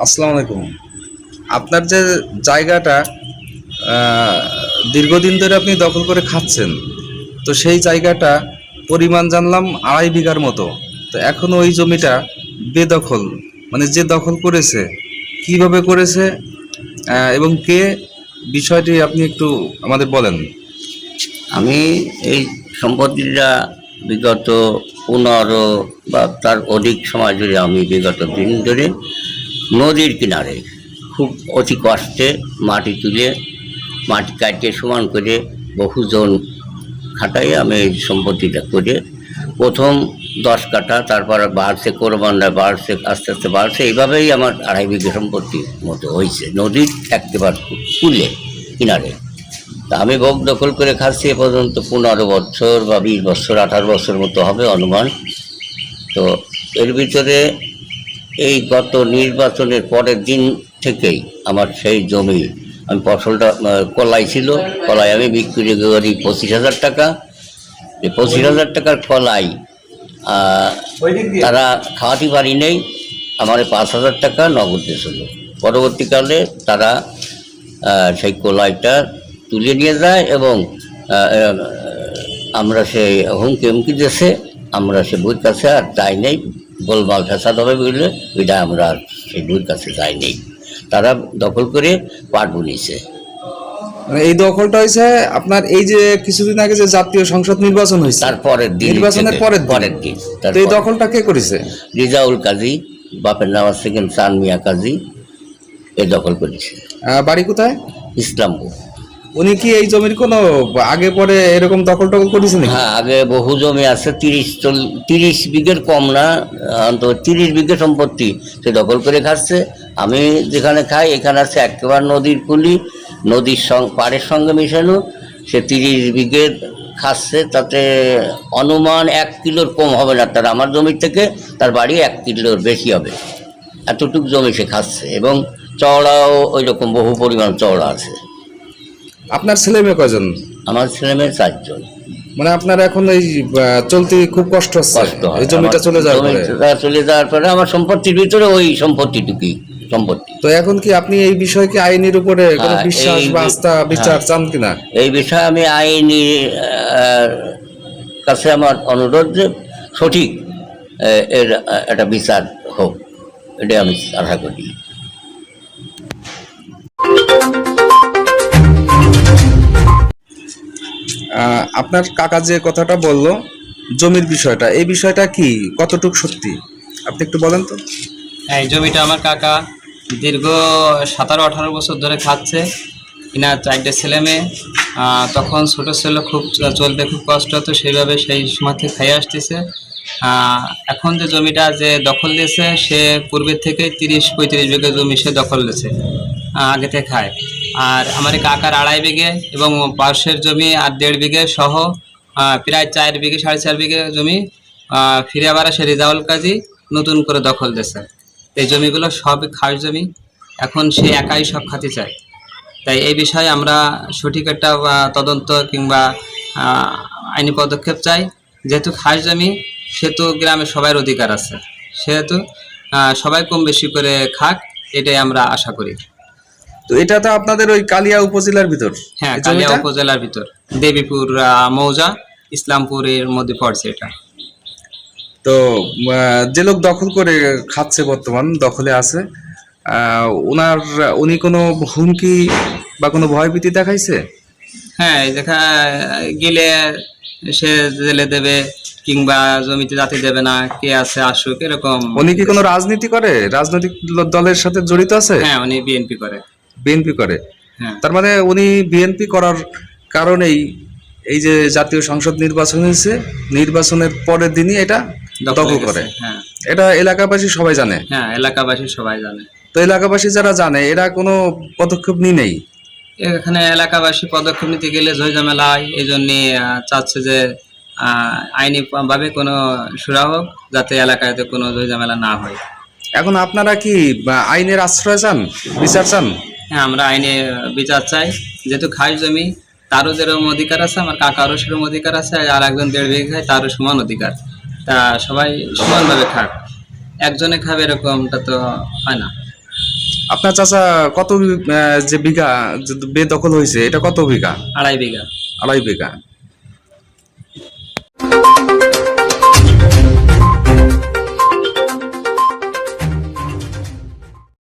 আসসালামু আলাইকুম। আপনার যে জায়গাটা আহ, দীর্ঘদিন ধরে আপনি দখল করে খাচ্ছেন, তো সেই জায়গাটা পরিমাণ জানলাম 2.5 বিঘার মতো। তো এখন ওই জমিটা বেদখল, মানে যে দখল করেছে কিভাবে করেছে এবং কে, বিষয়টি আপনি একটু আমাদের বলেন। আমি এই সম্পত্তিটা বিগত 15 বা তার অধিক সময় ধরে আমি বিগত দিন ধরে নদীর কিনারে খুব অতি কষ্টে মাটি তুলে মাটি কাটিয়ে সমান করে বহুজন খাটাই আমি এই সম্পত্তিটা করে প্রথম 10 কাঠা, তারপর বাড়ছে কোরবানরা বাড়ছে, আস্তে আস্তে বাড়ছে, এইভাবেই আমার 2.5 বিঘা সম্পত্তির মতো হয়েছে নদীর একেবারে কূলে কিনারে। তা আমি ভোগ দখল করে খাচ্ছি এ পর্যন্ত 15 বছর বা 20 বছর 18 বছর মতো হবে অনুমান। তো এর ভিতরে এই গত নির্বাচনের পরের দিন থেকেই আমার সেই জমি, আমি ফসলটা কলাই ছিল, কলাই আমি বিক্রি করি 25,000 টাকা। এই 25,000 টাকার কলাই তারা খাওয়াতে পারি নেই, আমার 5,000 টাকা নগদ দিয়েছিল। পরবর্তীকালে তারা সেই কলাইটা তুলে নিয়ে যায় এবং আমরা সেই হুমকি দিয়েছে, আমরা সে বইয়ের কাছে আর যাই নেই, গোলমাল ফেসাদ হবে বুঝলে, ওইটা আমরা সেই বইয়ের কাছে যাই নেই। তারা দখল করে পাটবো নিছে। মানে এই দখলটা হয়েছে আপনার এই যে কিছুদিন আগে যে জাতীয় সংসদ নির্বাচন হয়েছে, তারপরের দিন, নির্বাচনের পরের দিন। তো এই দখলটা কে করেছে? রিজাউল কাজী, বাপের নাম আছে কিন্তু চান মিয়া কাজী, এ দখল করেছে। বাড়ি কোথায়? ইসলামপুর। উনি কি এই জমির কোনো আগে পরে এরকম দখল টখল করেছেন? হ্যাঁ, আগে বহু জমি আছে, 30 বিঘের কম না, অন্তত 30 বিঘে সম্পত্তি সে দখল করে খাচ্ছে। আমি যেখানে খাই এখানে আছে একেবারে নদীর কুলি, নদীর পাড়ের সঙ্গে মিশানো, সে 30 বিঘের খাচ্ছে। তাতে অনুমান 1 কিলোর কম হবে না, তার আমার জমির থেকে তার বাড়ি 1 কিলোর বেশি হবে, এতটুকু জমি সে খাচ্ছে। এবং চওড়াও ওই রকম বহু পরিমাণ চওড়া আছে। আপনার ছেলে মেয়ে কয়জন? আমার ছেলে মেয়ে 4 জন। মানে আপনার এখন এই চলতে খুব কষ্ট হচ্ছে? কষ্ট হয় এই জমিটা চলে যাওয়ার পরে আমার সম্পত্তির ভিতরে ওই সম্পত্তিটুকুই সম্পত্তি। তো এখন কি আপনি এই বিষয়কে আইনের উপরে কোনো বিশ্বাস বা আস্থা বিচার চান কিনা? এই বিষয়ে আমি আইনি কাছে আমার অনুরোধ যে সঠিক এর একটা বিচার হোক, এটা আমি আশা করি। আপনার কাকা যে কথাটা বললো জমির বিষয়টা, এই বিষয়টা কি কতটুকু সত্যি আপনি একটু বলেন তো। এই জমিটা আমার কাকা দীর্ঘ 17-18 বছর ধরে খাচ্ছে। ইনার 4টে ছেলে মেয়ে, তখন ছোটো ছিল, খুব চলতে খুব কষ্ট হতো, সেইভাবে সেই সময় থেকে খাইয়ে আসতেছে। এখন যে জমিটা যে দখল দিয়েছে, সে পূর্বের থেকে 30-35 বিঘা জমি সে দখল দিয়েছে, আগে থেকে খায়। আর আমার কাকার 2.5 বিঘে এবং পাশের জমি আর 1.5 বিঘে সহ প্রায় 4 বিঘে 4.5 বিঘে জমি ফিরে আবার সে রিজাউল কাজী নতুন করে দখল দিয়েছে। এই জমিগুলো সবই খাস জমি, এখন সে একাই সব খাতে চায়। তাই এই বিষয়ে আমরা সঠিক একটা তদন্ত কিংবা আইনি পদক্ষেপ চাই। যেহেতু খাস জমি, সেহেতু গ্রামে সবার অধিকার আছে, সেহেতু সবাই কম বেশি করে খাক, এটাই আমরা আশা করি। তো এটা তো আপনাদের ওই কালিয়া উপজেলার ভিতর? হ্যাঁ, কালিয়া উপজেলার ভিতর, দেবীপুর মৌজা, ইসলামপুরের মধ্যে পড়ছে এটা। তো যে লোক দখল করে খাচ্ছে, বর্তমান দখলে আছে, উনি কোনো হুমকি বা কোনো ভয়ভীতি দেখাইছে? হ্যাঁ, দেখা গেলে সে জেলে দেবে কিংবা জমিতে যাতে দেবে না, কে আছে আসুক, এরকম। উনি কি কোনো রাজনীতি করে, রাজনৈতিক দলের সাথে জড়িত আছে? হ্যাঁ, উনি বিএনপি করে। বিএনপি করে? হ্যাঁ। তার মানে উনি বিএনপি করার কারণেই এই যে জাতীয় সংসদ নির্বাচন হয়েছে, নির্বাচনের পরের দিনই এটা দখল করে। হ্যাঁ, এটা এলাকাবাসী সবাই জানে? হ্যাঁ, এলাকাবাসী সবাই জানে। তো এলাকাবাসী যারা জানে, এরা কোনো পদক্ষেপ নেই? এখানে এলাকাবাসী পদক্ষেপ নিতে গেলে ঝামেলা হয়, এই জন্যে চাচ্ছে যে আইনি ভাবে কোনো সুরা হোক, যাতে এলাকায় কোনো ঝামেলা না হয়। এখন আপনারা কি আইনের আশ্রয় চান, বিচার চান? হ্যাঁ, আমরা আইনে বিচার চাই। যেহেতু খাস জমি, তারও যেরকম অধিকার আছে, আমার কাকারও সেরকম অধিকার আছে, আর একজন 1.5 বিঘা খায়, তারও সমান অধিকার। তা সবাই সমানভাবে খাক, একজনে খাবে এরকমটা তো হয় না। আপনার চাচা কত যে বিঘা যে বেদখল হয়েছে এটা কত বিঘা? 2.5 বিঘা। 2.5 বিঘা।